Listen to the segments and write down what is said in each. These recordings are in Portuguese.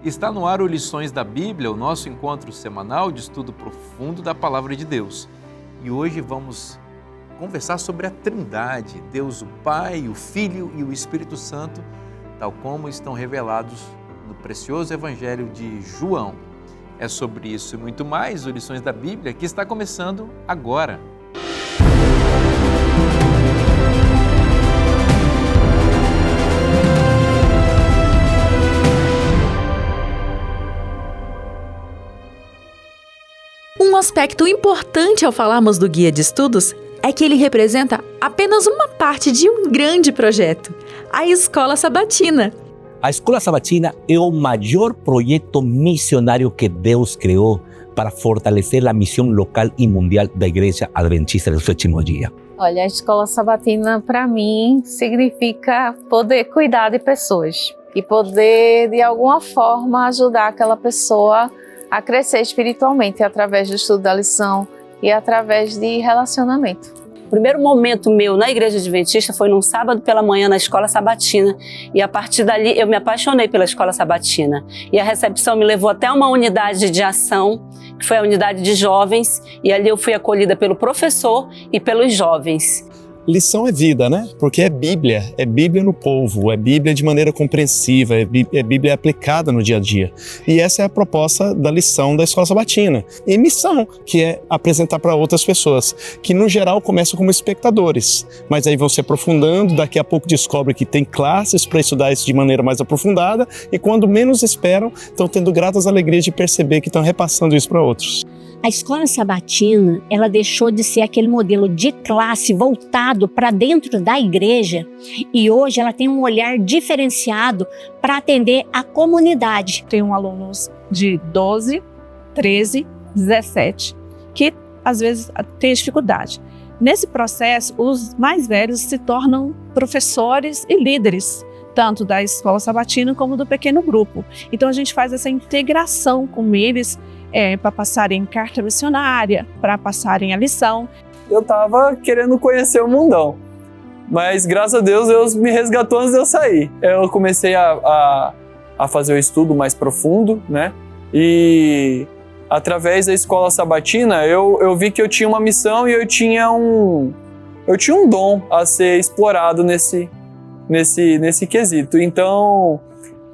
Está no ar o Lições da Bíblia, o nosso encontro semanal de estudo profundo da Palavra de Deus. E hoje vamos conversar sobre a Trindade, Deus o Pai, o Filho e o Espírito Santo, tal como estão revelados no precioso Evangelho de João. É sobre isso e muito mais o Lições da Bíblia que está começando agora. Um aspecto importante ao falarmos do guia de estudos é que ele representa apenas uma parte de um grande projeto, a Escola Sabatina. A Escola Sabatina é o maior projeto missionário que Deus criou para fortalecer a missão local e mundial da Igreja Adventista do Sétimo Dia. Olha, a Escola Sabatina, para mim, significa poder cuidar de pessoas e poder, de alguma forma, ajudar aquela pessoa a crescer espiritualmente através do estudo da lição e através de relacionamento. O primeiro momento meu na Igreja Adventista foi num sábado pela manhã na Escola Sabatina e a partir dali eu me apaixonei pela Escola Sabatina e a recepção me levou até uma unidade de ação, que foi a unidade de jovens, e ali eu fui acolhida pelo professor e pelos jovens. Lição é vida, né? Porque é Bíblia no povo, é Bíblia de maneira compreensiva, é Bíblia aplicada no dia a dia. E essa é a proposta da lição da Escola Sabatina. E missão, que é apresentar para outras pessoas, que no geral começam como espectadores, mas aí vão se aprofundando, daqui a pouco descobrem que tem classes para estudar isso de maneira mais aprofundada e quando menos esperam, estão tendo gratas alegrias de perceber que estão repassando isso para outros. A Escola Sabatina, ela deixou de ser aquele modelo de classe voltado para dentro da igreja e hoje ela tem um olhar diferenciado para atender a comunidade. Tenho alunos de 12, 13, 17 que às vezes têm dificuldade. Nesse processo, os mais velhos se tornam professores e líderes, tanto da Escola Sabatina como do pequeno grupo. Então a gente faz essa integração com eles, para passarem carta missionária, para passarem a lição. Eu estava querendo conhecer o mundão, mas graças a Deus me resgatou antes de eu sair. Eu comecei a fazer o estudo mais profundo, né? E através da Escola Sabatina eu vi que eu tinha uma missão e eu tinha um dom a ser explorado nesse quesito. Então,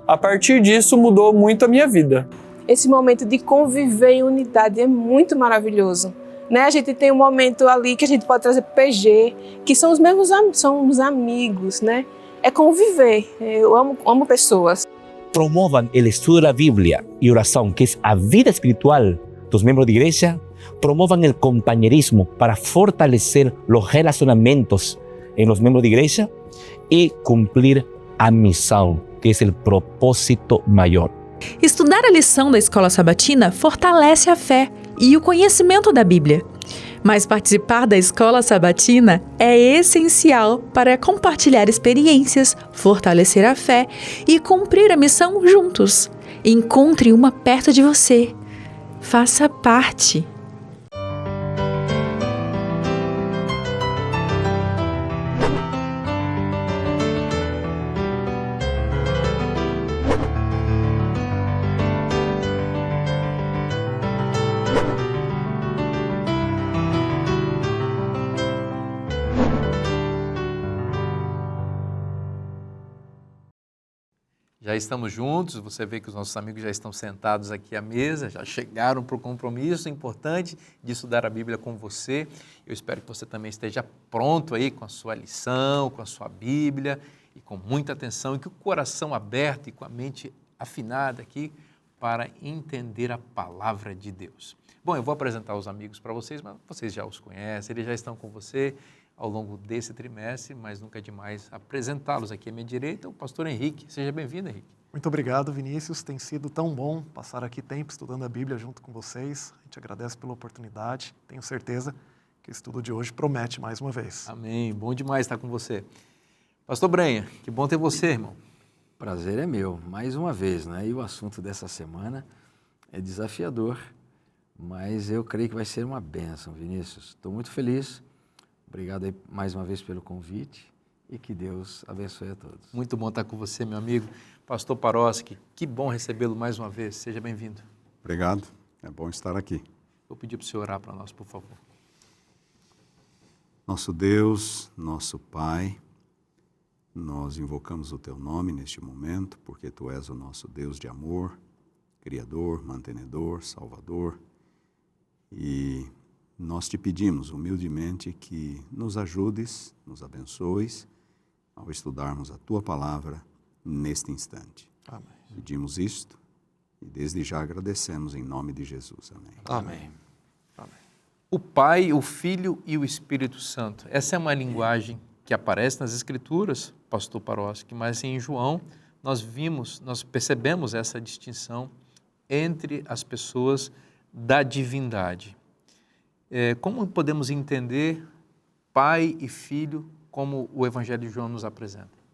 a partir disso mudou muito a minha vida. Esse momento de conviver em unidade é muito maravilhoso, né? A gente tem um momento ali que a gente pode trazer PG, que são os amigos, né? É conviver. Eu amo pessoas. Promovam o estudo da Bíblia e oração, que é a vida espiritual dos membros da igreja. Promovam o companheirismo para fortalecer os relacionamentos em los membros da igreja e cumprir a missão, que é o propósito maior. Estudar a lição da Escola Sabatina fortalece a fé e o conhecimento da Bíblia. Mas participar da Escola Sabatina é essencial para compartilhar experiências, fortalecer a fé e cumprir a missão juntos. Encontre uma perto de você. Faça parte. Já estamos juntos, você vê que os nossos amigos já estão sentados aqui à mesa, já chegaram para o compromisso importante de estudar a Bíblia com você. Eu espero que você também esteja pronto aí com a sua lição, com a sua Bíblia e com muita atenção e com o coração aberto e com a mente afinada aqui para entender a Palavra de Deus. Bom, eu vou apresentar os amigos para vocês, mas vocês já os conhecem, eles já estão com você ao longo desse trimestre, mas nunca é demais apresentá-los. Aqui à minha direita, o pastor Henrique. Seja bem-vindo, Henrique. Muito obrigado, Vinícius. Tem sido tão bom passar aqui tempo estudando a Bíblia junto com vocês. A gente agradece pela oportunidade. Tenho certeza que o estudo de hoje promete mais uma vez. Amém. Bom demais estar com você. Pastor Brenha, que bom ter você, irmão. Prazer é meu, mais uma vez, né? E o assunto dessa semana é desafiador, mas eu creio que vai ser uma bênção, Vinícius. Estou muito feliz. Obrigado aí mais uma vez pelo convite e que Deus abençoe a todos. Muito bom estar com você, meu amigo. Pastor Paroski, que bom recebê-lo mais uma vez. Seja bem-vindo. Obrigado, é bom estar aqui. Vou pedir para o senhor orar para nós, por favor. Nosso Deus, nosso Pai, nós invocamos o Teu nome neste momento, porque Tu és o nosso Deus de amor, Criador, mantenedor, Salvador, e nós Te pedimos humildemente que nos ajudes, nos abençoes, ao estudarmos a Tua Palavra neste instante. Amém. Pedimos isto e desde já agradecemos em nome de Jesus. Amém. Amém. O Pai, o Filho e o Espírito Santo. Essa é uma linguagem que aparece nas Escrituras, pastor Paroski, mas em João nós percebemos essa distinção entre as pessoas da divindade. Como podemos entender Pai e Filho como o Evangelho de João nos apresenta?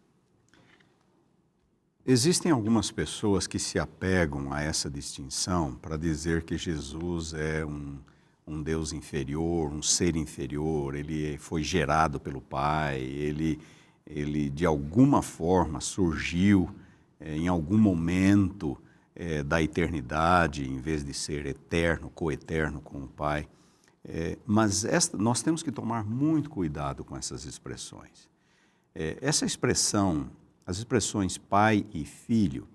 Existem algumas pessoas que se apegam a essa distinção para dizer que Jesus é um Deus inferior, um ser inferior, ele foi gerado pelo Pai, ele de alguma forma surgiu em algum momento da eternidade, em vez de ser eterno, coeterno com o Pai. Mas nós temos que tomar muito cuidado com essas expressões. Essa expressão, as expressões Pai e Filho,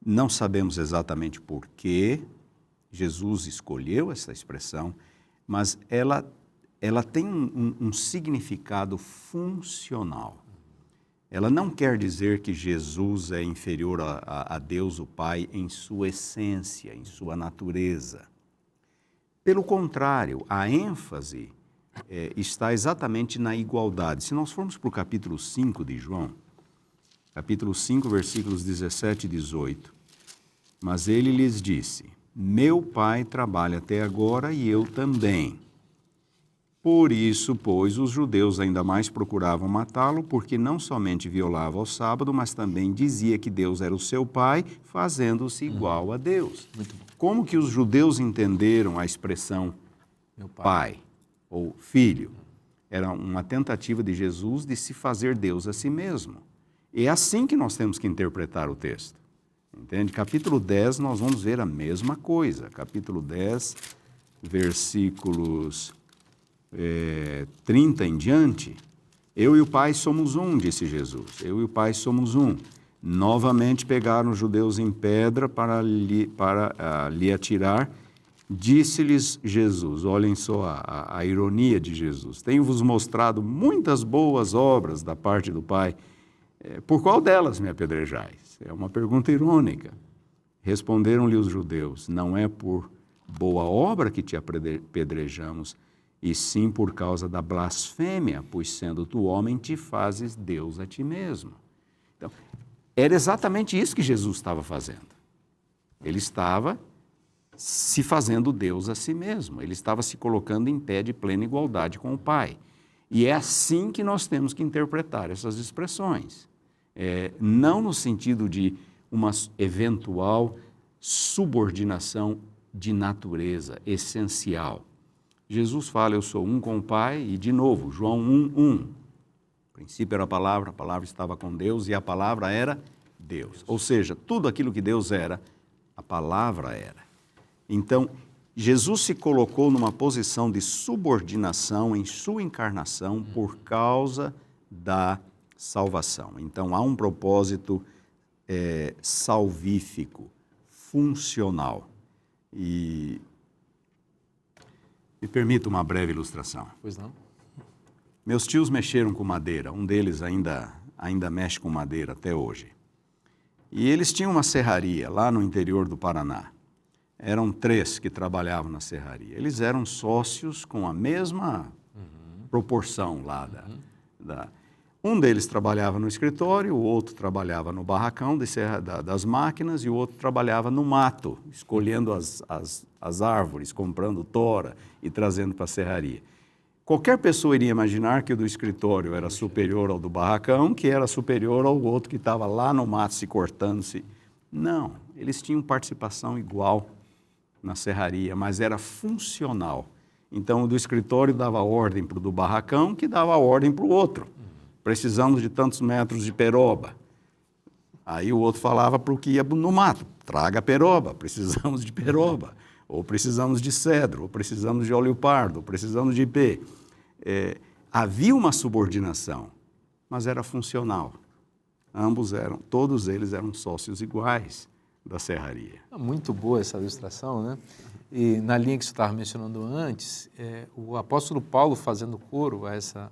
não sabemos exatamente por que Jesus escolheu essa expressão, mas ela tem um significado funcional. Ela não quer dizer que Jesus é inferior a Deus o Pai em sua essência, em sua natureza. Pelo contrário, a ênfase está exatamente na igualdade. Se nós formos para o capítulo 5 de João, capítulo 5, versículos 17 e 18, mas ele lhes disse: meu Pai trabalha até agora e eu também. Por isso, pois, os judeus ainda mais procuravam matá-lo, porque não somente violava o sábado, mas também dizia que Deus era o seu Pai, fazendo-se igual a Deus. Como que os judeus entenderam a expressão pai ou filho? Era uma tentativa de Jesus de se fazer Deus a si mesmo. E é assim que nós temos que interpretar o texto. Entende? Capítulo 10, nós vamos ver a mesma coisa. Capítulo 10, versículos 30 em diante. Eu e o Pai somos um, disse Jesus. Eu e o Pai somos um. Novamente pegaram os judeus em pedra para lhe atirar. Disse-lhes Jesus, olhem só a ironia de Jesus. Tenho-vos mostrado muitas boas obras da parte do Pai. Por qual delas me apedrejais? É uma pergunta irônica. Responderam-lhe os judeus: não é por boa obra que te apedrejamos, e sim por causa da blasfêmia, pois sendo tu homem, te fazes Deus a ti mesmo. Então, era exatamente isso que Jesus estava fazendo. Ele estava se fazendo Deus a si mesmo. Ele estava se colocando em pé de plena igualdade com o Pai. E é assim que nós temos que interpretar essas expressões. Não no sentido de uma eventual subordinação de natureza essencial. Jesus fala, eu sou um com o Pai, e de novo, João 1:1. No princípio era a palavra estava com Deus e a palavra era Deus. Ou seja, tudo aquilo que Deus era, a palavra era. Então, Jesus se colocou numa posição de subordinação em sua encarnação por causa da salvação. Então, há um propósito salvífico, funcional. E me permita uma breve ilustração. Pois não. Meus tios mexeram com madeira, um deles ainda mexe com madeira até hoje. E eles tinham uma serraria lá no interior do Paraná. Eram 3 que trabalhavam na serraria. Eles eram sócios com a mesma proporção lá Um deles trabalhava no escritório, o outro trabalhava no barracão das máquinas e o outro trabalhava no mato, escolhendo as árvores, comprando tora e trazendo para a serraria. Qualquer pessoa iria imaginar que o do escritório era superior ao do barracão, que era superior ao outro que estava lá no mato se cortando-se. Não, eles tinham participação igual na serraria, mas era funcional. Então, o do escritório dava ordem para o do barracão, que dava ordem para o outro. Precisamos de tantos metros de peroba. Aí o outro falava para o que ia no mato, traga peroba, precisamos de peroba, ou precisamos de cedro, ou precisamos de óleo pardo, ou precisamos de ipê. Havia uma subordinação, mas era funcional. Todos eles eram sócios iguais da serraria. Muito boa essa ilustração, né? E na linha que você estava mencionando antes, o apóstolo Paulo fazendo coro a essa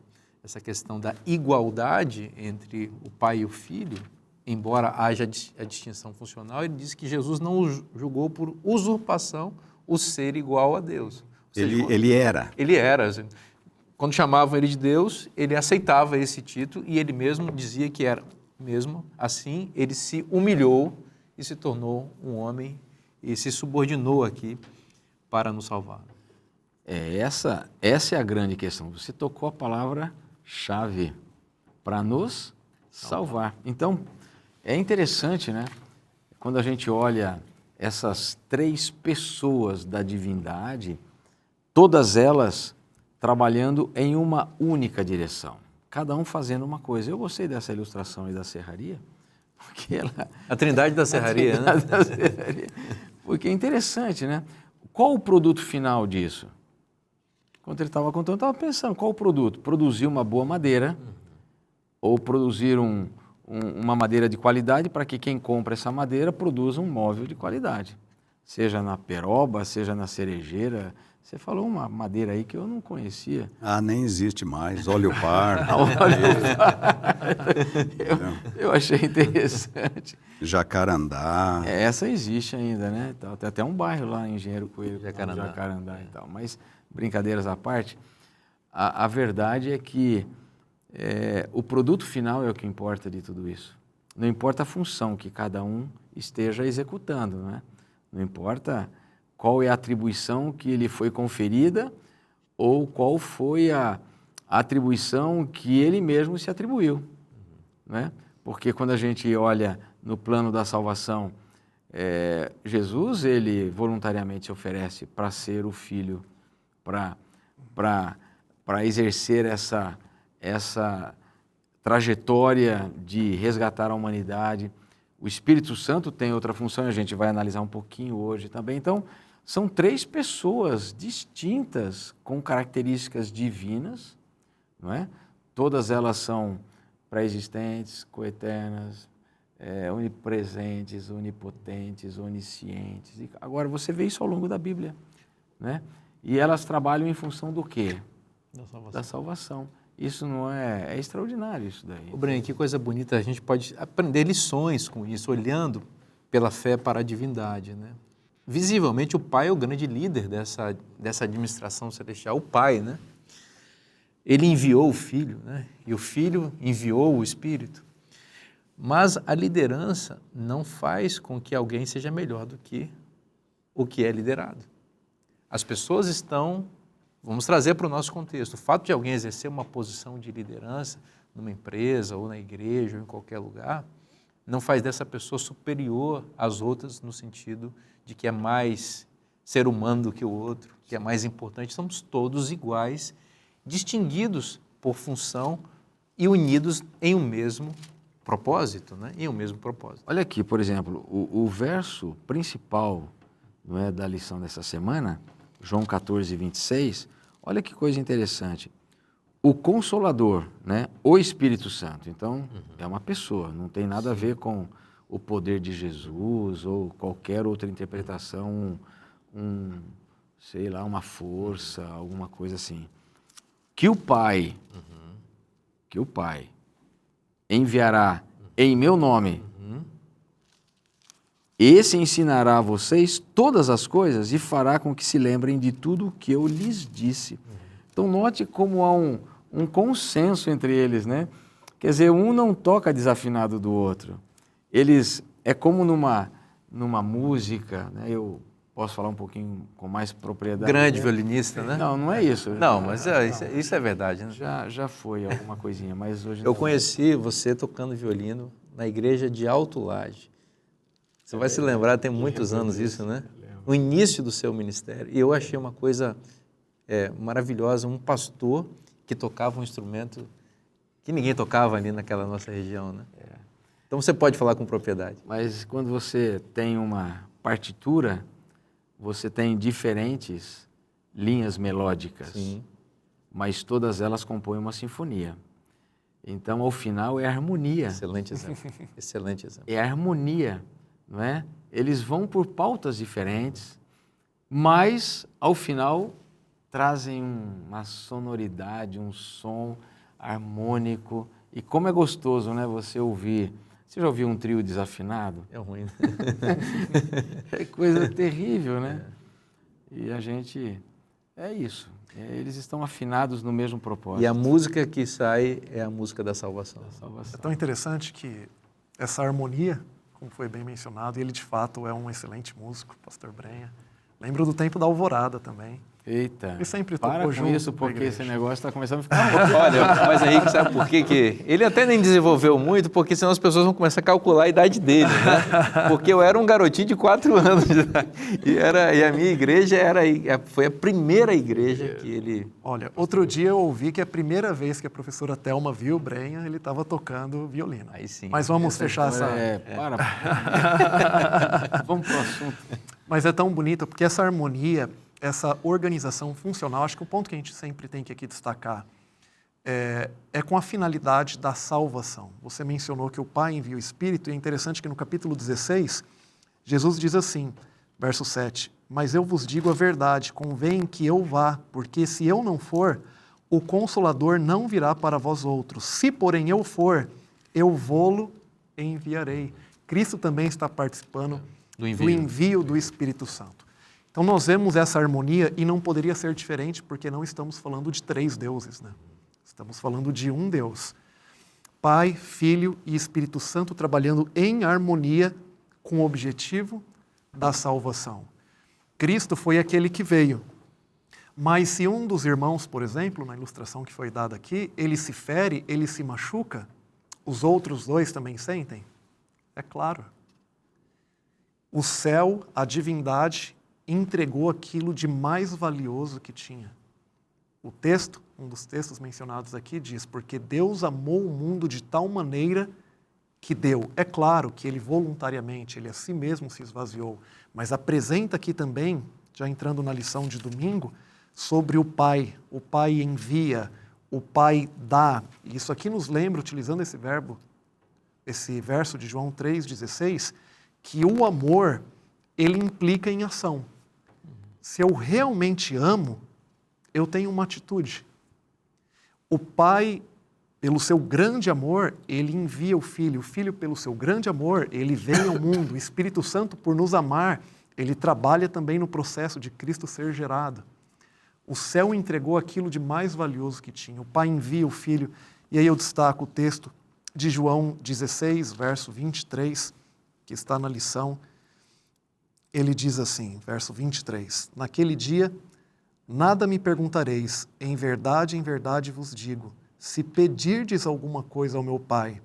questão da igualdade entre o pai e o filho, embora haja a distinção funcional, ele diz que Jesus não julgou por usurpação o ser igual a Deus. Seja, Ele era. Ele era. Quando chamavam ele de Deus, ele aceitava esse título e ele mesmo dizia que era. Mesmo assim, ele se humilhou e se tornou um homem e se subordinou aqui para nos salvar. Essa é a grande questão. Você tocou a palavra-chave para nos salvar. Então, é interessante, né? Quando a gente olha essas 3 pessoas da divindade, todas elas trabalhando em uma única direção, cada um fazendo uma coisa. Eu gostei dessa ilustração aí da serraria, porque a trindade da serraria, né? Da serraria, porque é interessante, né? Qual o produto final disso? Quando ele estava contando, eu estava pensando, qual o produto? Produzir uma boa madeira, ou produzir uma madeira de qualidade para que quem compra essa madeira produza um móvel de qualidade. Seja na peroba, seja na cerejeira. Você falou uma madeira aí que eu não conhecia. Nem existe mais, óleo pardo. Eu achei interessante. Jacarandá. Essa existe ainda, né? Tem até um bairro lá em Engenheiro Coelho, Jacarandá e tal. Mas, brincadeiras à parte, a verdade é que o produto final é o que importa de tudo isso. Não importa a função que cada um esteja executando, né? Não importa qual é a atribuição que lhe foi conferida ou qual foi a atribuição que ele mesmo se atribuiu, né? Porque quando a gente olha no plano da salvação, Jesus, ele voluntariamente se oferece para ser o Filho, para exercer essa trajetória de resgatar a humanidade. O Espírito Santo tem outra função, a gente vai analisar um pouquinho hoje também. Então, são 3 pessoas distintas, com características divinas, não é? Todas elas são pré-existentes, coeternas, onipresentes, onipotentes, oniscientes. E agora, você vê isso ao longo da Bíblia, né? E elas trabalham em função do quê? Da salvação. Isso não é extraordinário isso daí. Breno, que coisa bonita, a gente pode aprender lições com isso, olhando pela fé para a divindade, né? Visivelmente o Pai é o grande líder dessa administração celestial, o Pai, né? Ele enviou o Filho, né? E o Filho enviou o Espírito. Mas a liderança não faz com que alguém seja melhor do que o que é liderado. As pessoas estão... Vamos trazer para o nosso contexto. O fato de alguém exercer uma posição de liderança numa empresa ou na igreja ou em qualquer lugar, não faz dessa pessoa superior às outras no sentido de que é mais ser humano do que o outro, que é mais importante. Somos todos iguais, distinguidos por função e unidos em um mesmo propósito, né? Em um mesmo propósito. Olha aqui, por exemplo, o verso principal, não é, da lição dessa semana, João 14, 26, olha que coisa interessante. O Consolador, né, o Espírito Santo, então é uma pessoa, não tem nada a ver com o poder de Jesus ou qualquer outra interpretação, sei lá, uma força, alguma coisa assim. Que o Pai enviará em meu nome, esse ensinará a vocês todas as coisas e fará com que se lembrem de tudo o que eu lhes disse. Então, note como há um consenso entre eles, né? Quer dizer, um não toca desafinado do outro. É como numa música, né? Eu posso falar um pouquinho com mais propriedade. Grande violinista, né? Não é isso. Não, mas isso é verdade, né? Já foi alguma coisinha, mas hoje Eu conheci você tocando violino na igreja de Alto Laje. Você vai se lembrar, tem muitos anos isso, né? O início do seu ministério. E eu achei uma coisa maravilhosa, um pastor que tocava um instrumento que ninguém tocava ali naquela nossa região, né? Então você pode falar com propriedade. Mas quando você tem uma partitura, você tem diferentes linhas melódicas. Sim. Mas todas elas compõem uma sinfonia. Então, ao final, é a harmonia. Excelente exemplo. Excelente exemplo. É a harmonia, não é? Eles vão por pautas diferentes, mas, ao final, trazem uma sonoridade, um som harmônico. E como é gostoso, né, você ouvir. Você já ouviu um trio desafinado? É ruim. É coisa terrível, né? E a gente... É isso. Eles estão afinados no mesmo propósito. E a música que sai é a música da salvação. É tão interessante que essa harmonia, como foi bem mencionado, ele de fato é um excelente músico, Pastor Brenha. Lembro do tempo da Alvorada também. Eita, ele sempre para tocou com isso, porque esse negócio está começando a ficar... Olha, mas Henrique, sabe por quê? Que ele até nem desenvolveu muito, porque senão as pessoas vão começar a calcular a idade dele, né? Porque eu era um garotinho de 4 anos de idade, e a minha igreja foi a primeira igreja que ele... Olha, outro dia eu ouvi que a primeira vez que a professora Thelma viu o Brenha, ele estava tocando violino. Aí sim. Mas vamos fechar essa... Vamos para o assunto. Mas é tão bonito, porque essa harmonia... Essa organização funcional, acho que o ponto que a gente sempre tem que aqui destacar é com a finalidade da salvação. Você mencionou que o Pai envia o Espírito, e é interessante que no capítulo 16, Jesus diz assim, verso 7, mas eu vos digo a verdade, convém que eu vá, porque se eu não for, o Consolador não virá para vós outros. Se, porém, eu for, eu vô-lo enviarei. Cristo também está participando do envio do Espírito Santo. Então nós vemos essa harmonia e não poderia ser diferente porque não estamos falando de 3 deuses, né? Estamos falando de um Deus. Pai, Filho e Espírito Santo trabalhando em harmonia com o objetivo da salvação. Cristo foi aquele que veio. Mas se um dos irmãos, por exemplo, na ilustração que foi dada aqui, ele se fere, ele se machuca, os outros 2 também sentem? É claro. O céu, a divindade, entregou aquilo de mais valioso que tinha. O texto, um dos textos mencionados aqui diz, porque Deus amou o mundo de tal maneira que deu. É claro que ele voluntariamente, ele a si mesmo se esvaziou, mas apresenta aqui também, já entrando na lição de domingo, sobre o Pai. O Pai envia, o Pai dá. Isso aqui nos lembra, utilizando esse verbo, esse verso de João 3,16, que o amor, ele implica em ação. Se eu realmente amo, eu tenho uma atitude. O Pai, pelo seu grande amor, ele envia o Filho pelo seu grande amor, ele vem ao mundo. O Espírito Santo, por nos amar, ele trabalha também no processo de Cristo ser gerado. O céu entregou aquilo de mais valioso que tinha. O Pai envia o Filho. E aí eu destaco o texto de João 16, verso 23, que está na lição. Ele diz assim, verso 23, naquele dia, nada me perguntareis, em verdade vos digo, se pedirdes alguma coisa ao meu Pai,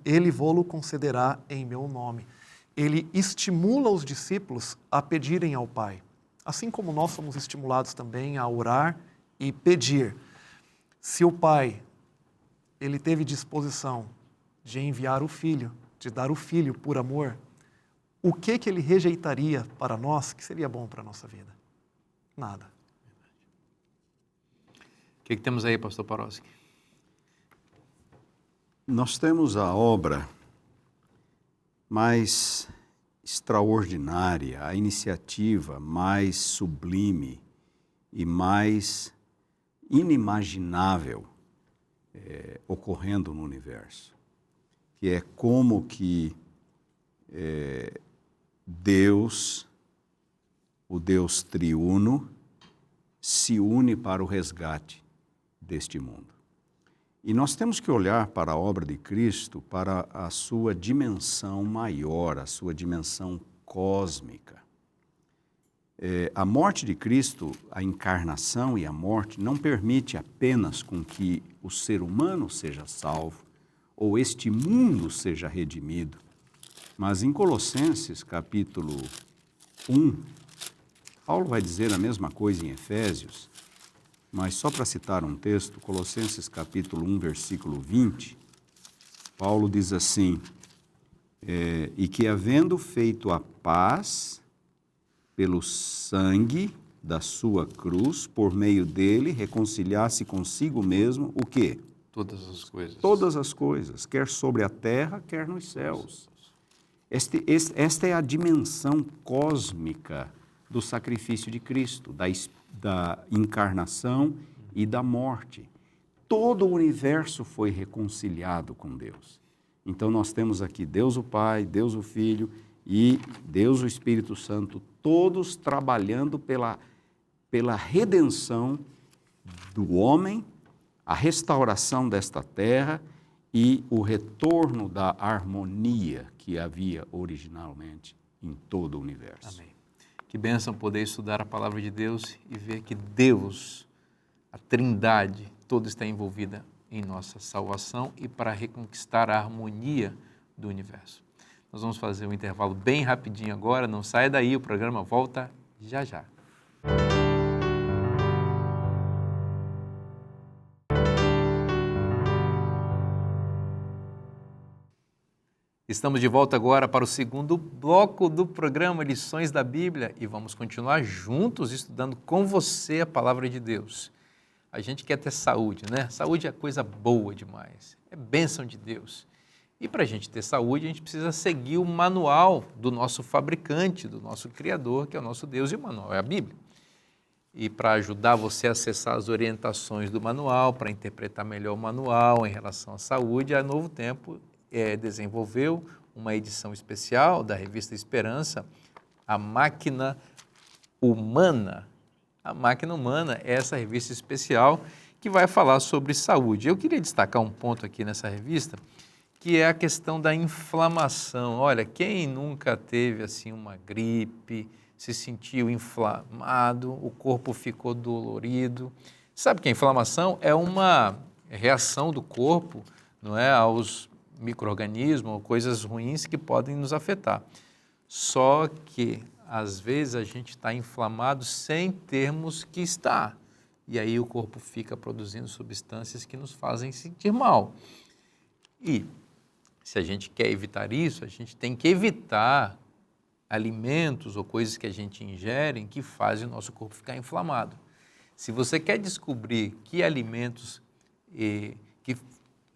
ele vô-lo concederá em meu nome. Ele estimula os discípulos a pedirem ao Pai, assim como nós somos estimulados também a orar e pedir. Se o Pai, ele teve disposição de enviar o Filho, de dar o Filho por amor, o que ele rejeitaria para nós que seria bom para a nossa vida? Nada. O que temos aí, pastor Paroski? Nós temos a obra mais extraordinária, a iniciativa mais sublime e mais inimaginável ocorrendo no universo, que é como que Deus, o Deus triuno, se une para o resgate deste mundo. E nós temos que olhar para a obra de Cristo, para a sua dimensão maior, a sua dimensão cósmica. A morte de Cristo, a encarnação e a morte, não permite apenas com que o ser humano seja salvo, ou este mundo seja redimido, mas em Colossenses, capítulo 1, Paulo vai dizer a mesma coisa em Efésios, mas só para citar um texto, Colossenses capítulo 1, versículo 20, Paulo diz assim, e que havendo feito a paz pelo sangue da sua cruz, por meio dele, reconciliasse consigo mesmo o quê? Todas as coisas. Todas as coisas, quer sobre a terra, quer nos céus. Esta é a dimensão cósmica do sacrifício de Cristo, da encarnação e da morte. Todo o universo foi reconciliado com Deus. Então nós temos aqui Deus o Pai, Deus o Filho e Deus o Espírito Santo, todos trabalhando pela redenção do homem, a restauração desta terra e o retorno da harmonia que havia originalmente em todo o universo. Amém. Que bênção poder estudar a palavra de Deus e ver que Deus, a Trindade, toda está envolvida em nossa salvação e para reconquistar a harmonia do universo. Nós vamos fazer um intervalo bem rapidinho agora, não saia daí, o programa volta já já. Estamos de volta agora para o segundo bloco do programa Lições da Bíblia e vamos continuar juntos estudando com você a palavra de Deus. A gente quer ter saúde, né? Saúde é coisa boa demais, é bênção de Deus. E para a gente ter saúde, a gente precisa seguir o manual do nosso fabricante, do nosso Criador, que é o nosso Deus, e o manual é a Bíblia. E para ajudar você a acessar as orientações do manual, para interpretar melhor o manual em relação à saúde, a Novo Tempo desenvolveu uma edição especial da revista Esperança, A Máquina Humana. A Máquina Humana é essa revista especial que vai falar sobre saúde. Eu queria destacar um ponto aqui nessa revista, que é a questão da inflamação. Olha, quem nunca teve assim uma gripe, se sentiu inflamado, o corpo ficou dolorido? Sabe que a inflamação é uma reação do corpo, não é, aos micro-organismos ou coisas ruins que podem nos afetar. Só que, às vezes, a gente está inflamado sem termos que estar. E aí o corpo fica produzindo substâncias que nos fazem sentir mal. E, se a gente quer evitar isso, a gente tem que evitar alimentos ou coisas que a gente ingere que fazem o nosso corpo ficar inflamado. Se você quer descobrir que alimentos que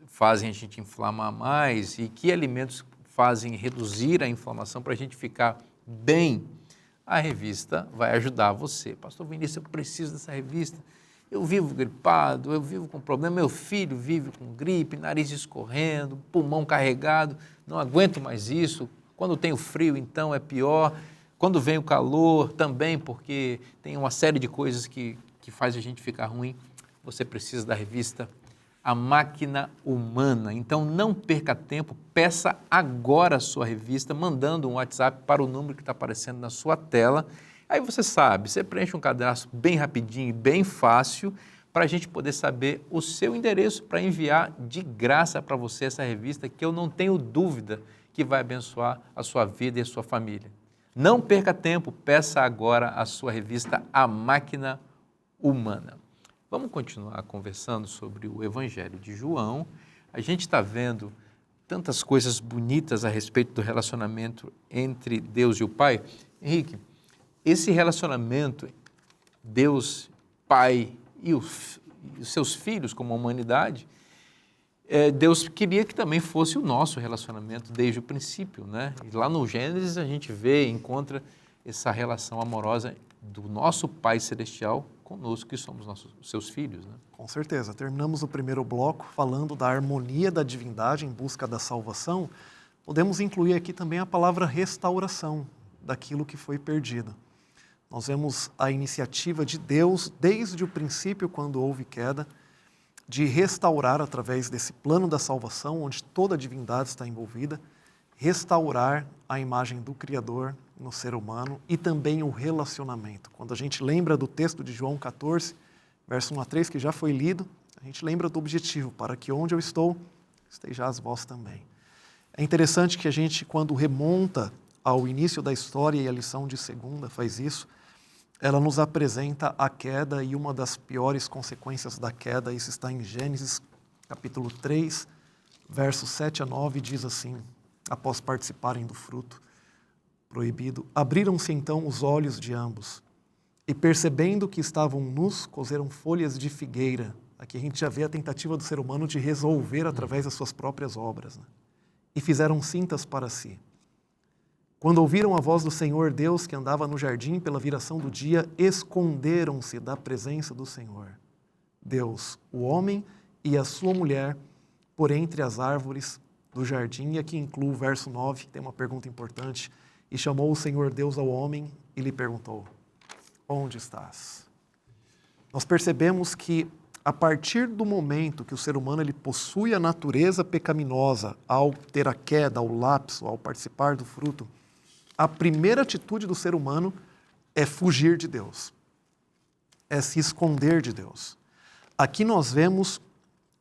fazem a gente inflamar mais e que alimentos fazem reduzir a inflamação para a gente ficar bem, a revista vai ajudar você. Pastor Vinícius, eu preciso dessa revista. Eu vivo gripado, eu vivo com problema, meu filho vive com gripe, nariz escorrendo, pulmão carregado, não aguento mais isso. Quando tem o frio, então, é pior. Quando vem o calor, também, porque tem uma série de coisas que faz a gente ficar ruim. Você precisa da revista A Máquina Humana. Então, não perca tempo, peça agora a sua revista, mandando um WhatsApp para o número que está aparecendo na sua tela. Aí você sabe, você preenche um cadastro bem rapidinho e bem fácil para a gente poder saber o seu endereço para enviar de graça para você essa revista, que eu não tenho dúvida que vai abençoar a sua vida e a sua família. Não perca tempo, peça agora a sua revista A Máquina Humana. Vamos continuar conversando sobre o Evangelho de João. A gente está vendo tantas coisas bonitas a respeito do relacionamento entre Deus e o Pai. Henrique, esse relacionamento, Deus, Pai e os seus filhos como a humanidade, Deus queria que também fosse o nosso relacionamento desde o princípio, né? E lá no Gênesis a gente vê e encontra essa relação amorosa do nosso Pai Celestial conosco, que somos seus filhos, né? Com certeza. Terminamos o primeiro bloco falando da harmonia da divindade em busca da salvação. Podemos incluir aqui também a palavra restauração daquilo que foi perdido. Nós vemos a iniciativa de Deus desde o princípio, quando houve queda, de restaurar através desse plano da salvação, onde toda a divindade está envolvida, restaurar a imagem do Criador no ser humano e também o relacionamento. Quando a gente lembra do texto de João 14, verso 1 a 3, que já foi lido, a gente lembra do objetivo, para que onde eu estou, estejais vós também. É interessante que a gente, quando remonta ao início da história, e a lição de segunda faz isso, ela nos apresenta a queda e uma das piores consequências da queda. Isso está em Gênesis capítulo 3, versos 7 a 9, diz assim, após participarem do fruto proibido, abriram-se então os olhos de ambos, e percebendo que estavam nus, coseram folhas de figueira. Aqui a gente já vê a tentativa do ser humano de resolver através das suas próprias obras, né? E fizeram cintas para si. Quando ouviram a voz do Senhor Deus, que andava no jardim pela viração do dia, esconderam-se da presença do Senhor Deus, o homem e a sua mulher, por entre as árvores do jardim. E aqui inclui o verso 9, tem uma pergunta importante. E chamou o Senhor Deus ao homem e lhe perguntou, onde estás? Nós percebemos que a partir do momento que o ser humano ele possui a natureza pecaminosa, ao ter a queda, ao lapso, ao participar do fruto, a primeira atitude do ser humano é fugir de Deus, é se esconder de Deus. Aqui nós vemos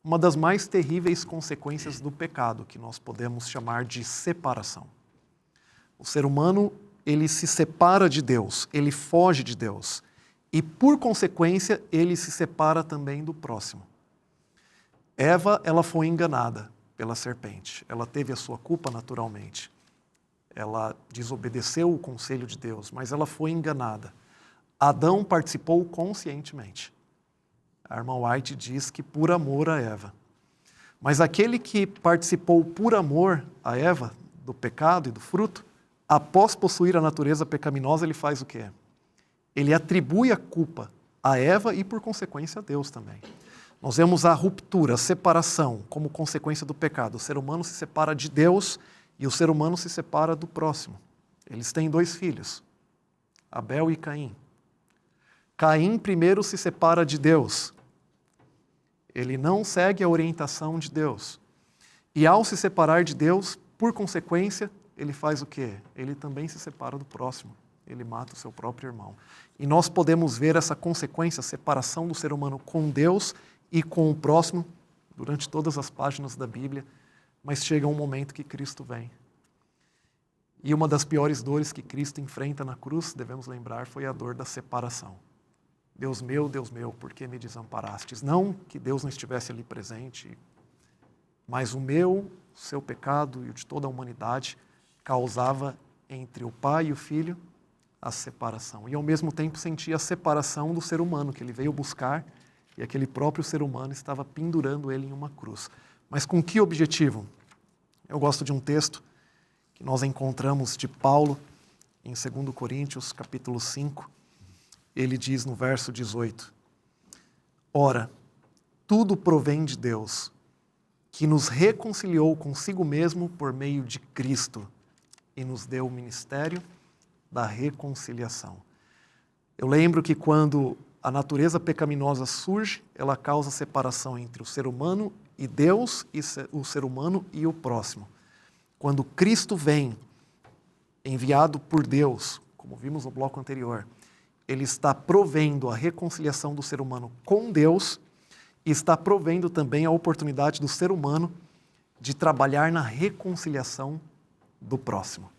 uma das mais terríveis consequências do pecado, que nós podemos chamar de separação. O ser humano, ele se separa de Deus, ele foge de Deus. E, por consequência, ele se separa também do próximo. Eva, ela foi enganada pela serpente. Ela teve a sua culpa naturalmente. Ela desobedeceu o conselho de Deus, mas ela foi enganada. Adão participou conscientemente. A irmã White diz que por amor a Eva. Mas aquele que participou por amor a Eva, do pecado e do fruto, após possuir a natureza pecaminosa, ele faz o quê? Ele atribui a culpa a Eva e, por consequência, a Deus também. Nós vemos a ruptura, a separação como consequência do pecado. O ser humano se separa de Deus e o ser humano se separa do próximo. Eles têm 2 filhos, Abel e Caim. Caim primeiro se separa de Deus. Ele não segue a orientação de Deus. E ao se separar de Deus, por consequência, ele faz o quê? Ele também se separa do próximo. Ele mata o seu próprio irmão. E nós podemos ver essa consequência, a separação do ser humano com Deus e com o próximo, durante todas as páginas da Bíblia, mas chega um momento que Cristo vem. E uma das piores dores que Cristo enfrenta na cruz, devemos lembrar, foi a dor da separação. Deus meu, por que me desamparastes? Não que Deus não estivesse ali presente, mas o seu pecado e o de toda a humanidade causava entre o Pai e o Filho a separação. E ao mesmo tempo sentia a separação do ser humano, que ele veio buscar, e aquele próprio ser humano estava pendurando ele em uma cruz. Mas com que objetivo? Eu gosto de um texto que nós encontramos de Paulo em 2 Coríntios, capítulo 5. Ele diz no verso 18, ora, tudo provém de Deus, que nos reconciliou consigo mesmo por meio de Cristo e nos deu o ministério da reconciliação. Eu lembro que quando a natureza pecaminosa surge, ela causa separação entre o ser humano e Deus, e o ser humano e o próximo. Quando Cristo vem, enviado por Deus, como vimos no bloco anterior, ele está provendo a reconciliação do ser humano com Deus e está provendo também a oportunidade do ser humano de trabalhar na reconciliação do próximo.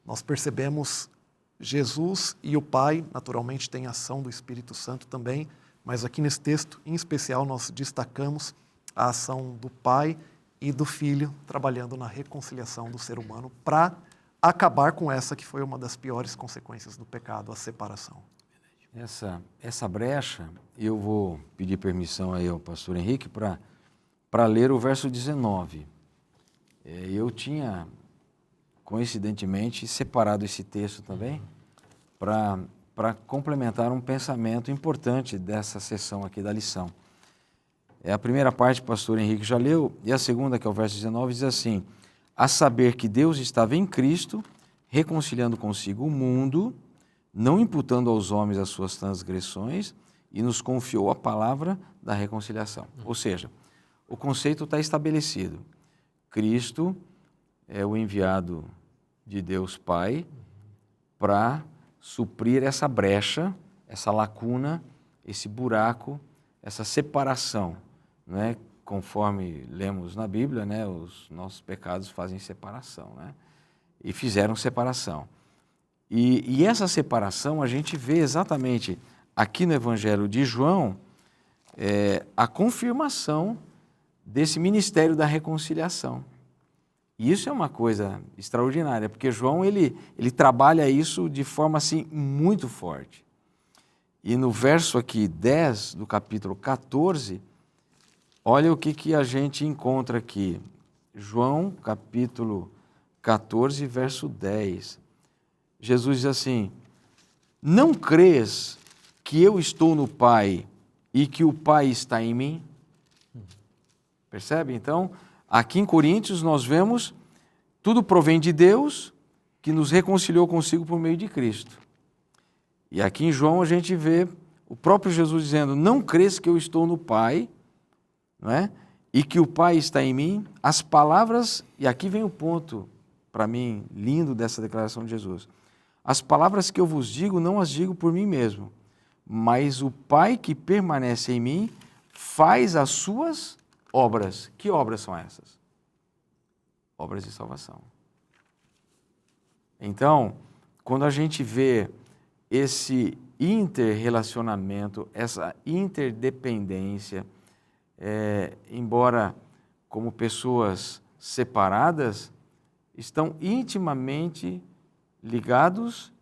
Nós percebemos Jesus e o Pai, naturalmente tem ação do Espírito Santo também, mas aqui nesse texto, em especial, nós destacamos a ação do Pai e do Filho trabalhando na reconciliação do ser humano para acabar com essa que foi uma das piores consequências do pecado, a separação. Essa brecha, eu vou pedir permissão aí ao pastor Henrique para ler o verso 19. Eu tinha, coincidentemente, separado esse texto também para complementar um pensamento importante dessa sessão aqui da lição. A primeira parte o pastor Henrique já leu, e a segunda, que é o verso 19, diz assim, a saber que Deus estava em Cristo, reconciliando consigo o mundo, não imputando aos homens as suas transgressões, e nos confiou a palavra da reconciliação. Ou seja, o conceito está estabelecido. Cristo é o enviado de Deus Pai para suprir essa brecha, essa lacuna, esse buraco, essa separação, né? Conforme lemos na Bíblia, né? Os nossos pecados fazem separação, né? E fizeram separação. E essa separação a gente vê exatamente aqui no Evangelho de João a confirmação desse ministério da reconciliação. E isso é uma coisa extraordinária, porque João ele trabalha isso de forma assim muito forte. E no verso aqui 10 do capítulo 14, olha o que a gente encontra aqui. João, capítulo 14, verso 10. Jesus diz assim: não crês que eu estou no Pai e que o Pai está em mim? Percebe? Então, aqui em Coríntios nós vemos tudo provém de Deus que nos reconciliou consigo por meio de Cristo. E aqui em João a gente vê o próprio Jesus dizendo: não crês que eu estou no Pai, não é? E que o Pai está em mim? As palavras, e aqui vem o ponto para mim lindo dessa declaração de Jesus: as palavras que eu vos digo não as digo por mim mesmo, mas o Pai que permanece em mim faz as suas obras. Que obras são essas? Obras de salvação. Então, quando a gente vê esse interrelacionamento, essa interdependência, embora como pessoas separadas, estão intimamente ligados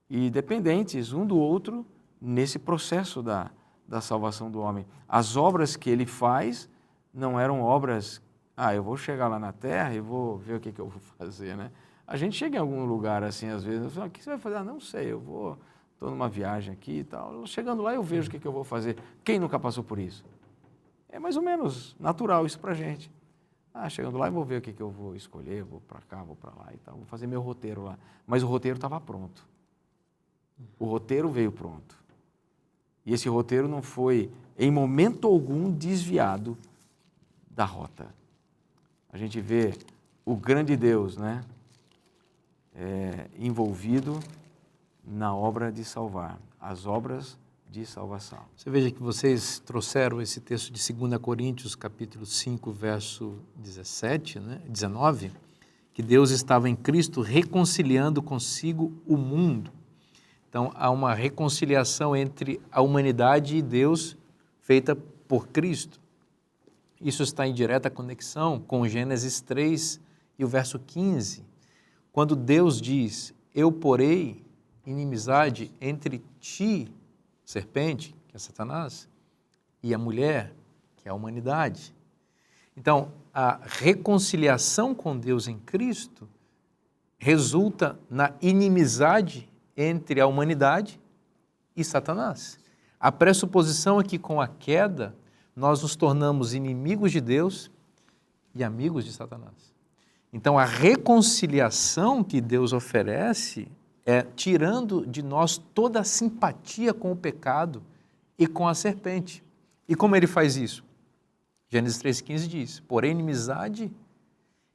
e dependentes um do outro nesse processo da salvação do homem. As obras que ele faz não eram obras, eu vou chegar lá na terra e vou ver o que eu vou fazer, né? A gente chega em algum lugar assim, às vezes, o que você vai fazer? Não sei, estou numa viagem aqui e tal, chegando lá eu vejo o que eu vou fazer. Quem nunca passou por isso? É mais ou menos natural isso pra gente. Chegando lá eu vou ver o que eu vou escolher, vou para cá, vou para lá e tal, vou fazer meu roteiro lá. Mas o roteiro estava pronto. O roteiro veio pronto. E esse roteiro não foi, em momento algum, desviado da rota. A gente vê o grande Deus, né, envolvido na obra de salvar, as obras de salvação. Você veja que vocês trouxeram esse texto de 2 Coríntios, capítulo 5, verso 17, né, 19, que Deus estava em Cristo reconciliando consigo o mundo. Então, há uma reconciliação entre a humanidade e Deus feita por Cristo. Isso está em direta conexão com Gênesis 3 e o verso 15, quando Deus diz: eu porei inimizade entre ti, serpente, que é Satanás, e a mulher, que é a humanidade. Então, a reconciliação com Deus em Cristo resulta na inimizade entre a humanidade e Satanás. A pressuposição é que com a queda nós nos tornamos inimigos de Deus e amigos de Satanás. Então, a reconciliação que Deus oferece é tirando de nós toda a simpatia com o pecado e com a serpente. E como ele faz isso? Gênesis 3,15 diz: porém, inimizade,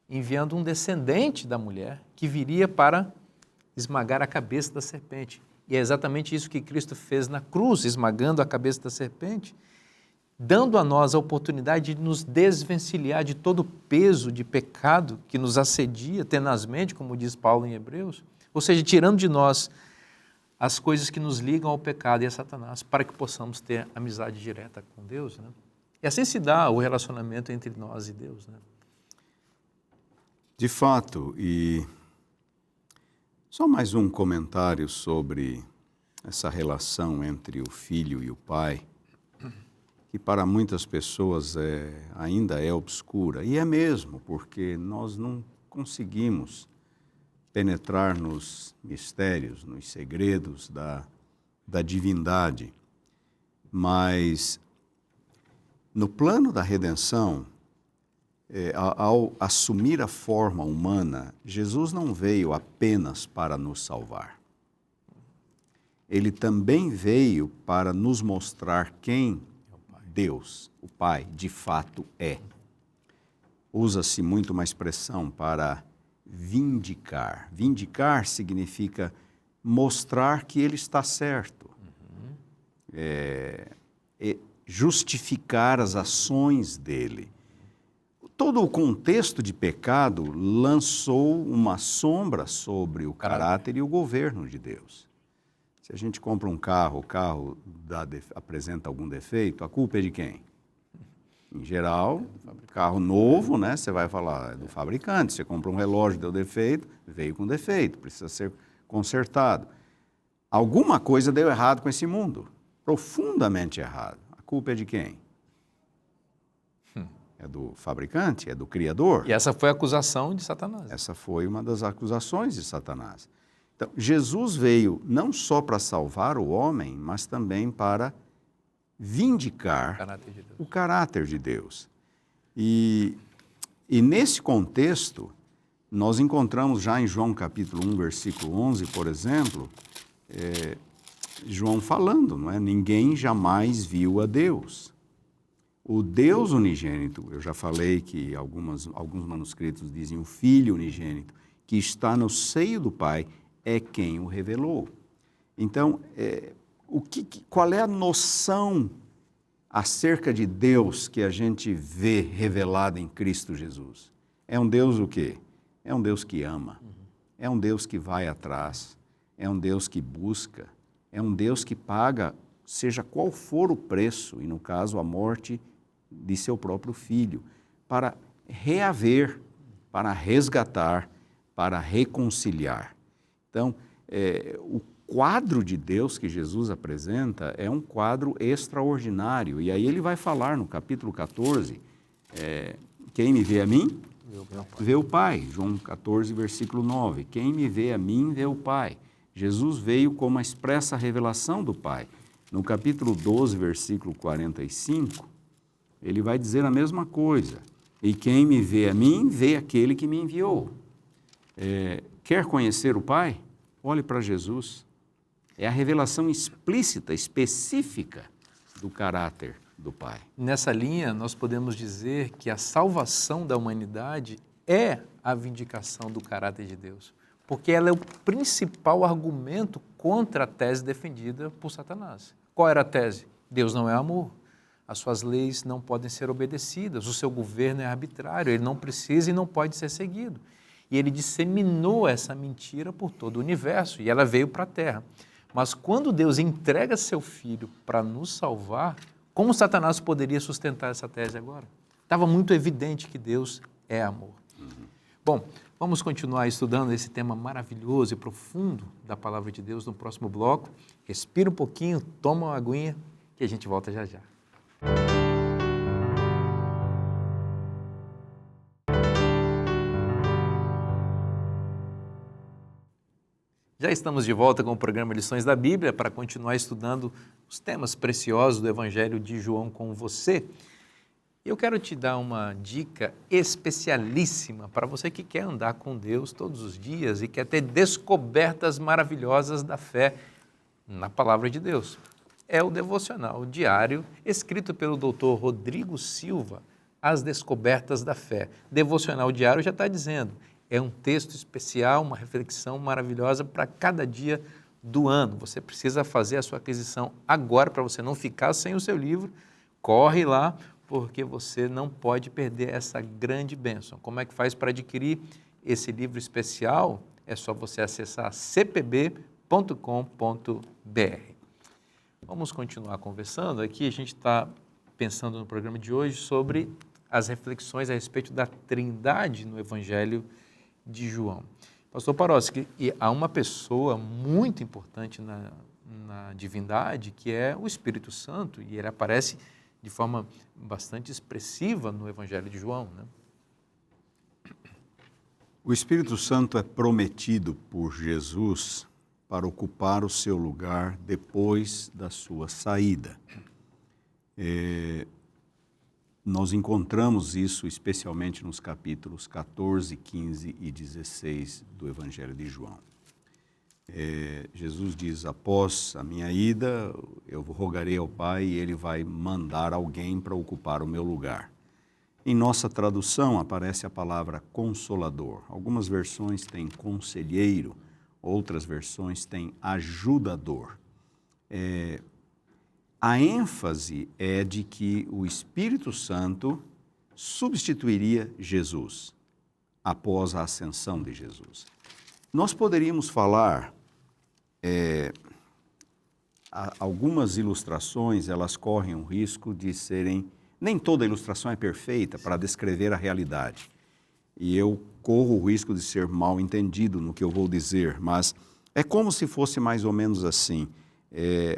enviando um descendente da mulher que viria para esmagar a cabeça da serpente. E é exatamente isso que Cristo fez na cruz, esmagando a cabeça da serpente, dando a nós a oportunidade de nos desvencilhar de todo o peso de pecado que nos assedia tenazmente, como diz Paulo em Hebreus, ou seja, tirando de nós as coisas que nos ligam ao pecado e a Satanás, para que possamos ter amizade direta com Deus, né? E assim se dá o relacionamento entre nós e Deus, né? De fato, e só mais um comentário sobre essa relação entre o filho e o pai, que para muitas pessoas ainda é obscura, e é mesmo, porque nós não conseguimos penetrar nos mistérios, nos segredos da divindade, mas no plano da redenção, ao assumir a forma humana, Jesus não veio apenas para nos salvar. Ele também veio para nos mostrar quem Deus, o Pai, de fato é. Usa-se muito uma expressão para vindicar. Vindicar significa mostrar que ele está certo. Justificar as ações dele. Todo o contexto de pecado lançou uma sombra sobre o caráter e o governo de Deus. Se a gente compra um carro, o carro apresenta algum defeito, a culpa é de quem? Em geral, carro novo, né? Você vai falar, é do fabricante. Você compra um relógio, deu defeito, veio com defeito, precisa ser consertado. Alguma coisa deu errado com esse mundo, profundamente errado. A culpa é de quem? É do fabricante, é do Criador. E essa foi a acusação de Satanás. Essa foi uma das acusações de Satanás. Então, Jesus veio não só para salvar o homem, mas também para vindicar o caráter de Deus. E nesse contexto, nós encontramos já em João capítulo 1, versículo 11, por exemplo, João falando, não é? Ninguém jamais viu a Deus. O Deus unigênito, eu já falei que alguns manuscritos dizem o Filho unigênito, que está no seio do Pai, é quem o revelou. Então, qual é a noção acerca de Deus que a gente vê revelada em Cristo Jesus? É um Deus o quê? É um Deus que ama, é um Deus que vai atrás, é um Deus que busca, é um Deus que paga, seja qual for o preço, e no caso a morte de seu próprio Filho, para reaver, para resgatar, para reconciliar. Então, o quadro de Deus que Jesus apresenta é um quadro extraordinário. E aí ele vai falar no capítulo 14, quem me vê a mim, vê o Pai. João 14, versículo 9. Quem me vê a mim, vê o Pai. Jesus veio como a expressa revelação do Pai. No capítulo 12, versículo 45, ele vai dizer a mesma coisa. E quem me vê a mim, vê aquele que me enviou. Quer conhecer o Pai? Olhe para Jesus. É a revelação explícita, específica do caráter do Pai. Nessa linha, nós podemos dizer que a salvação da humanidade é a vindicação do caráter de Deus, porque ela é o principal argumento contra a tese defendida por Satanás. Qual era a tese? Deus não é amor. As suas leis não podem ser obedecidas, o seu governo é arbitrário, ele não precisa e não pode ser seguido. E ele disseminou essa mentira por todo o universo e ela veio para a Terra. Mas quando Deus entrega seu Filho para nos salvar, como Satanás poderia sustentar essa tese agora? Estava muito evidente que Deus é amor. Bom, vamos continuar estudando esse tema maravilhoso e profundo da Palavra de Deus no próximo bloco. Respira um pouquinho, toma uma aguinha que a gente volta já já. Já estamos de volta com o programa Lições da Bíblia para continuar estudando os temas preciosos do Evangelho de João com você. Eu quero te dar uma dica especialíssima para você que quer andar com Deus todos os dias e quer ter descobertas maravilhosas da fé na Palavra de Deus. É o devocional diário escrito pelo Dr. Rodrigo Silva, As Descobertas da Fé. Devocional diário já está dizendo. É um texto especial, uma reflexão maravilhosa para cada dia do ano. Você precisa fazer a sua aquisição agora para você não ficar sem o seu livro. Corre lá, porque você não pode perder essa grande bênção. Como é que faz para adquirir esse livro especial? É só você acessar cpb.com.br. Vamos continuar conversando. Aqui a gente está pensando no programa de hoje sobre as reflexões a respeito da Trindade no Evangelho de João. Pastor Paroski, há uma pessoa muito importante na divindade, que é o Espírito Santo, e ele aparece de forma bastante expressiva no Evangelho de João, né? O Espírito Santo é prometido por Jesus para ocupar o seu lugar depois da sua saída. Nós encontramos isso especialmente nos capítulos 14, 15 e 16 do Evangelho de João. Jesus diz, após a minha ida, eu rogarei ao Pai e Ele vai mandar alguém para ocupar o meu lugar. Em nossa tradução aparece a palavra consolador. Algumas versões têm conselheiro, outras versões têm ajudador. A ênfase é de que o Espírito Santo substituiria Jesus após a ascensão de Jesus. Nós poderíamos falar, algumas ilustrações, elas correm o risco de serem Nem toda ilustração é perfeita para descrever a realidade. E eu corro o risco de ser mal entendido no que eu vou dizer, mas é como se fosse mais ou menos assim.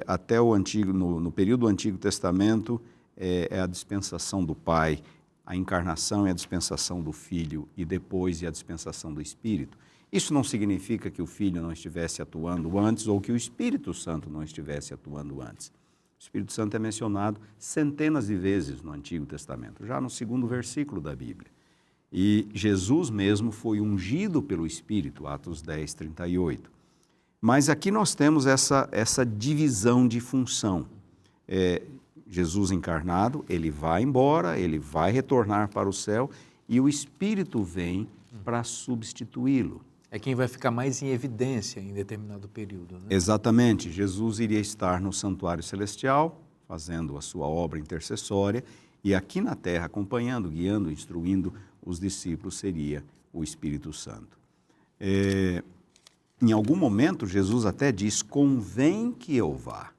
Até no período do Antigo Testamento, é a dispensação do Pai, a encarnação é a dispensação do Filho e depois é a dispensação do Espírito. Isso não significa que o Filho não estivesse atuando antes ou que o Espírito Santo não estivesse atuando antes. O Espírito Santo é mencionado centenas de vezes no Antigo Testamento, já no 2º versículo da Bíblia. E Jesus mesmo foi ungido pelo Espírito, Atos 10, 38. Mas aqui nós temos essa divisão de função. Jesus encarnado, ele vai embora, ele vai retornar para o céu e o Espírito vem para substituí-lo. É quem vai ficar mais em evidência em determinado período, né? Exatamente. Jesus iria estar no santuário celestial, fazendo a sua obra intercessória, e aqui na terra, acompanhando, guiando, instruindo os discípulos, seria o Espírito Santo. Em algum momento, Jesus até diz, convém que eu vá.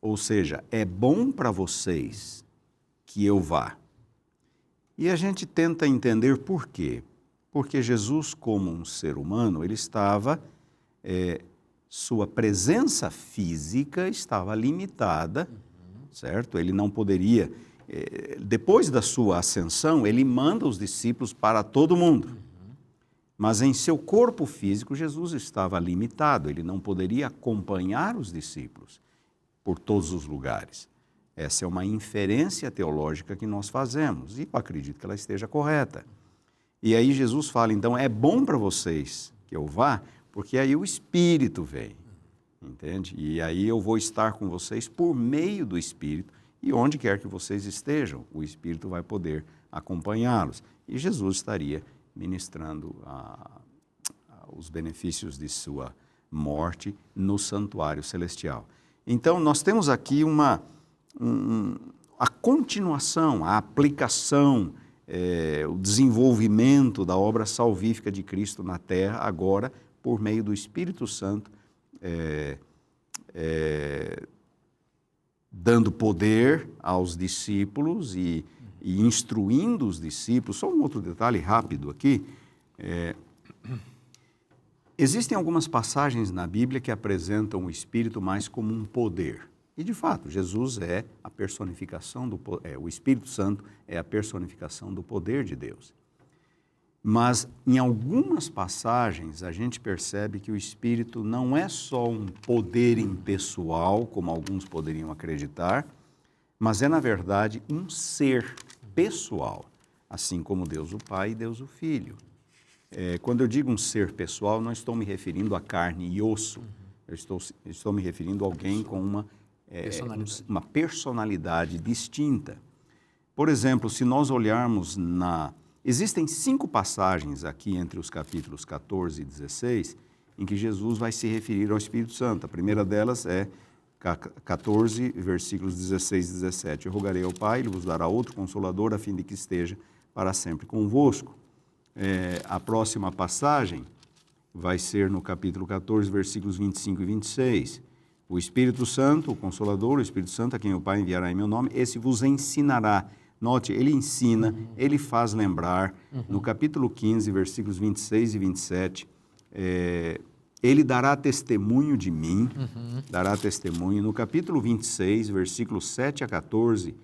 Ou seja, é bom para vocês que eu vá. E a gente tenta entender por quê. Porque Jesus, como um ser humano, ele estava, sua presença física estava limitada, certo? Ele não poderia, depois da sua ascensão, ele manda os discípulos para todo mundo. Mas em seu corpo físico, Jesus estava limitado, ele não poderia acompanhar os discípulos por todos os lugares. Essa é uma inferência teológica que nós fazemos, e eu acredito que ela esteja correta. E aí Jesus fala, então, é bom para vocês que eu vá, porque aí o Espírito vem, entende? E aí eu vou estar com vocês por meio do Espírito, e onde quer que vocês estejam, o Espírito vai poder acompanhá-los. E Jesus estaria ministrando os benefícios de sua morte no santuário celestial. Então, nós temos aqui a continuação, a aplicação, o desenvolvimento da obra salvífica de Cristo na terra, agora por meio do Espírito Santo, dando poder aos discípulos e instruindo os discípulos. Só um outro detalhe rápido aqui. Existem algumas passagens na Bíblia que apresentam o Espírito mais como um poder. E, de fato, Jesus é a personificação o Espírito Santo é a personificação do poder de Deus. Mas, em algumas passagens, a gente percebe que o Espírito não é só um poder impessoal, como alguns poderiam acreditar, mas é, na verdade, um ser pessoal, assim como Deus o Pai e Deus o Filho. Quando eu digo um ser pessoal, não estou me referindo a carne e osso, eu estou me referindo a alguém com uma personalidade distinta. Por exemplo, se nós olharmos Existem 5 passagens aqui entre os capítulos 14 e 16 em que Jesus vai se referir ao Espírito Santo. A primeira delas é 14, versículos 16 e 17. Eu rogarei ao Pai, Ele vos dará outro Consolador, a fim de que esteja para sempre convosco. A próxima passagem vai ser no capítulo 14, versículos 25 e 26. O Espírito Santo, o Consolador, o Espírito Santo, a quem o Pai enviará em meu nome, esse vos ensinará. Note, ele ensina, ele faz lembrar. No capítulo 15, versículos 26 e 27, ele dará testemunho de mim, dará testemunho. No capítulo 26, versículos 7 a 14,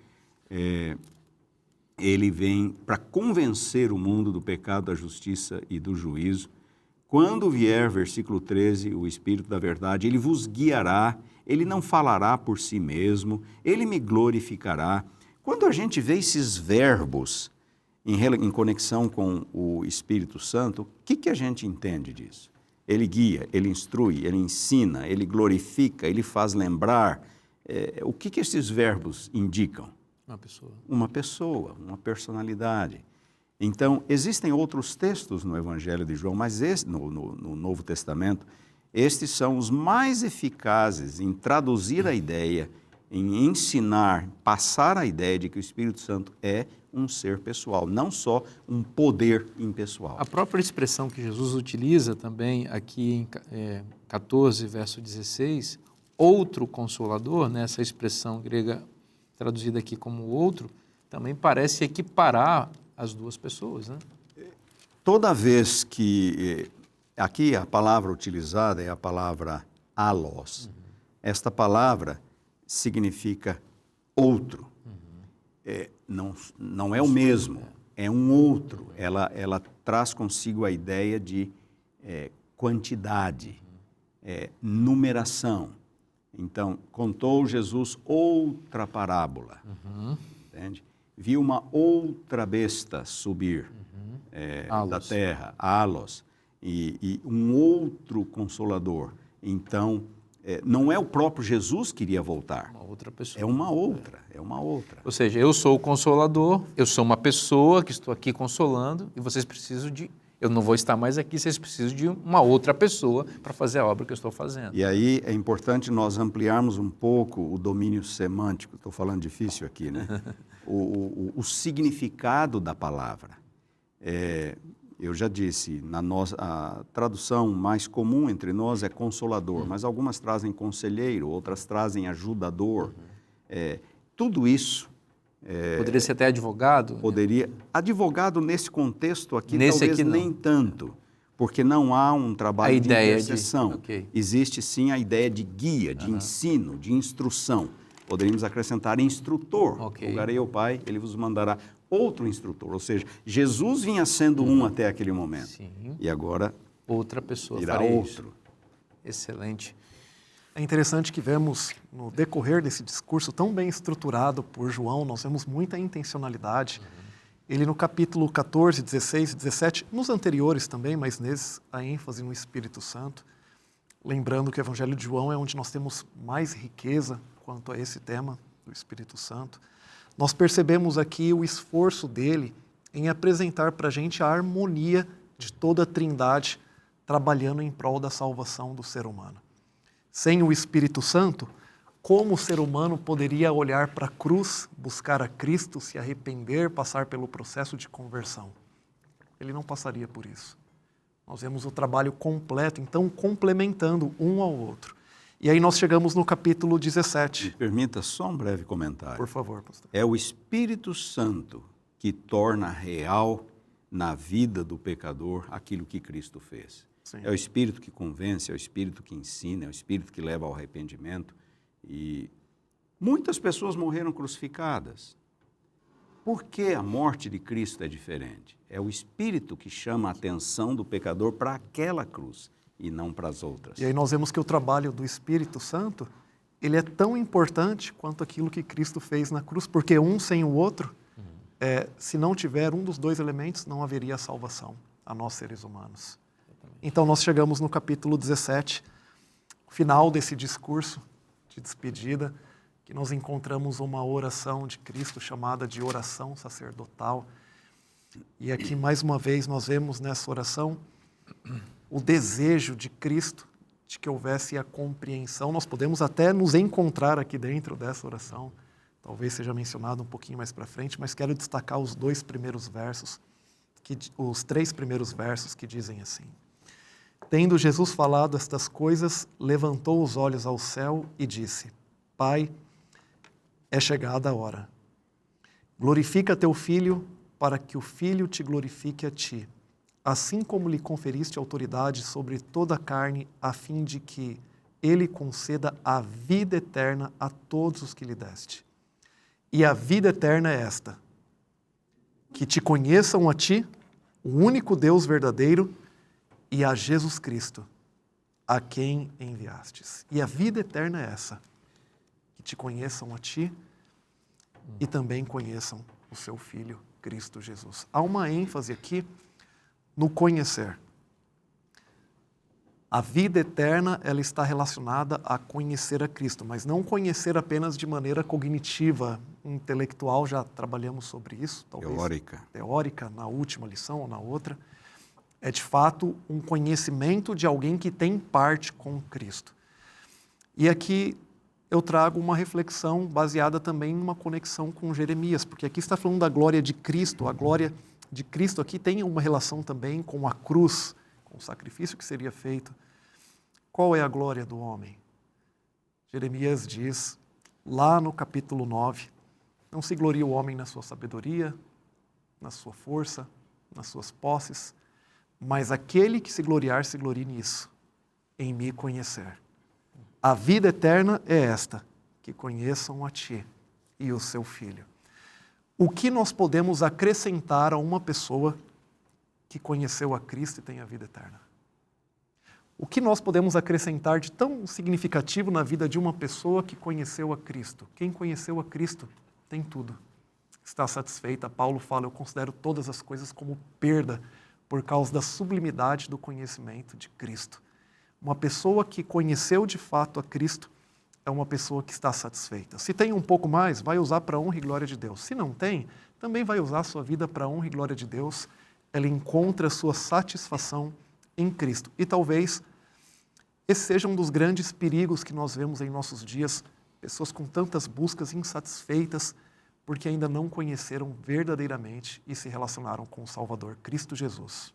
ele vem para convencer o mundo do pecado, da justiça e do juízo. Quando vier, versículo 13, o Espírito da verdade, ele vos guiará, ele não falará por si mesmo, ele me glorificará. Quando a gente vê esses verbos em conexão com o Espírito Santo, o que a gente entende disso? Ele guia, ele instrui, ele ensina, ele glorifica, ele faz lembrar. O que esses verbos indicam? Uma pessoa, uma personalidade. Então, existem outros textos no Evangelho de João, mas no Novo Testamento, estes são os mais eficazes em traduzir a ideia, em ensinar, passar a ideia de que o Espírito Santo é um ser pessoal, não só um poder impessoal. A própria expressão que Jesus utiliza também aqui em 14, verso 16, outro Consolador, né, essa expressão grega traduzida aqui como outro, também parece equiparar as duas pessoas, né? Toda vez que... Aqui a palavra utilizada é a palavra allos. Esta palavra significa outro. Não é o mesmo, é um outro. Ela traz consigo a ideia de quantidade, numeração. Então, contou Jesus outra parábola, entende? Viu uma outra besta subir da terra, allos, e um outro consolador. Então, não é o próprio Jesus que iria voltar. Uma outra pessoa. É uma outra. Ou seja, eu sou o consolador, eu sou uma pessoa que estou aqui consolando e vocês precisam de... Eu não vou estar mais aqui, vocês precisam de uma outra pessoa para fazer a obra que eu estou fazendo. E aí é importante nós ampliarmos um pouco o domínio semântico. Estou falando difícil aqui, né? o significado da palavra. Eu já disse, a tradução mais comum entre nós é consolador, mas algumas trazem conselheiro, outras trazem ajudador. Tudo isso... Poderia ser até advogado? Poderia. Advogado nesse contexto aqui, talvez nem tanto, porque não há um trabalho de intercessão. Existe sim a ideia de guia, de ensino, de instrução. Poderíamos acrescentar instrutor. Rogarei ao Pai, Ele vos mandará outro instrutor. Ou seja, Jesus vinha sendo um até aquele momento. Sim. E agora outra pessoa irá outro. Excelente. É interessante que vemos, no decorrer desse discurso tão bem estruturado por João, nós vemos muita intencionalidade. Ele no capítulo 14, 16 e 17, nos anteriores também, mas nesse a ênfase no Espírito Santo. Lembrando que o Evangelho de João é onde nós temos mais riqueza quanto a esse tema do Espírito Santo. Nós percebemos aqui o esforço dele em apresentar para a gente a harmonia de toda a Trindade trabalhando em prol da salvação do ser humano. Sem o Espírito Santo, como o ser humano poderia olhar para a cruz, buscar a Cristo, se arrepender, passar pelo processo de conversão? Ele não passaria por isso. Nós vemos o trabalho completo, então complementando um ao outro. E aí nós chegamos no capítulo 17. Me permita só um breve comentário. Por favor, pastor. É o Espírito Santo que torna real na vida do pecador aquilo que Cristo fez. Sim. É o Espírito que convence, é o Espírito que ensina, é o Espírito que leva ao arrependimento. E muitas pessoas morreram crucificadas. Por que a morte de Cristo é diferente? É o Espírito que chama a atenção do pecador para aquela cruz e não para as outras. E aí nós vemos que o trabalho do Espírito Santo, ele é tão importante quanto aquilo que Cristo fez na cruz, porque um sem o outro, se não tiver um dos dois elementos, não haveria salvação a nós seres humanos. Então nós chegamos no capítulo 17, final desse discurso de despedida, que nós encontramos uma oração de Cristo chamada de oração sacerdotal. E aqui mais uma vez nós vemos nessa oração o desejo de Cristo de que houvesse a compreensão. Nós podemos até nos encontrar aqui dentro dessa oração, talvez seja mencionado um pouquinho mais para frente, mas quero destacar os três primeiros versos que dizem assim: Tendo Jesus falado estas coisas, levantou os olhos ao céu e disse: Pai, é chegada a hora. Glorifica teu Filho, para que o Filho te glorifique a ti, assim como lhe conferiste autoridade sobre toda a carne, a fim de que ele conceda a vida eterna a todos os que lhe deste. E a vida eterna é esta: que te conheçam a ti, o único Deus verdadeiro, e a Jesus Cristo, a quem enviastes. E a vida eterna é essa: que te conheçam a ti e também conheçam o seu Filho, Cristo Jesus. Há uma ênfase aqui no conhecer. A vida eterna, ela está relacionada a conhecer a Cristo, mas não conhecer apenas de maneira cognitiva, intelectual, já trabalhamos sobre isso, talvez. Teórica, na última lição ou na outra. É de fato um conhecimento de alguém que tem parte com Cristo. E aqui eu trago uma reflexão baseada também numa conexão com Jeremias, porque aqui está falando da glória de Cristo. A glória de Cristo aqui tem uma relação também com a cruz, com o sacrifício que seria feito. Qual é a glória do homem? Jeremias diz, lá no capítulo 9, Não se glorie o homem na sua sabedoria, na sua força, nas suas posses, mas aquele que se gloriar, se glorie nisso, em me conhecer. A vida eterna é esta, que conheçam a Ti e o Seu Filho. O que nós podemos acrescentar a uma pessoa que conheceu a Cristo e tem a vida eterna? O que nós podemos acrescentar de tão significativo na vida de uma pessoa que conheceu a Cristo? Quem conheceu a Cristo tem tudo. Está satisfeita. Paulo fala, eu considero todas as coisas como perda por causa da sublimidade do conhecimento de Cristo. Uma pessoa que conheceu de fato a Cristo é uma pessoa que está satisfeita. Se tem um pouco mais, vai usar para a honra e glória de Deus. Se não tem, também vai usar a sua vida para a honra e glória de Deus. Ela encontra a sua satisfação em Cristo. E talvez esse seja um dos grandes perigos que nós vemos em nossos dias, pessoas com tantas buscas insatisfeitas, porque ainda não conheceram verdadeiramente e se relacionaram com o Salvador, Cristo Jesus.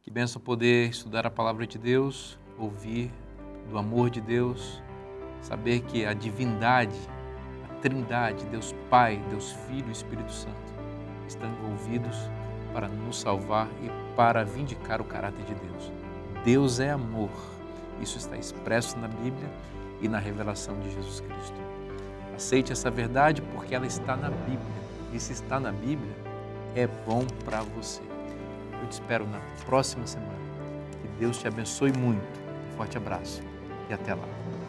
Que bênção poder estudar a palavra de Deus, ouvir do amor de Deus, saber que a divindade, a Trindade, Deus Pai, Deus Filho e Espírito Santo, estão envolvidos para nos salvar e para vindicar o caráter de Deus. Deus é amor. Isso está expresso na Bíblia e na revelação de Jesus Cristo. Aceite essa verdade porque ela está na Bíblia. E se está na Bíblia, é bom para você. Eu te espero na próxima semana. Que Deus te abençoe muito. Um forte abraço e até lá.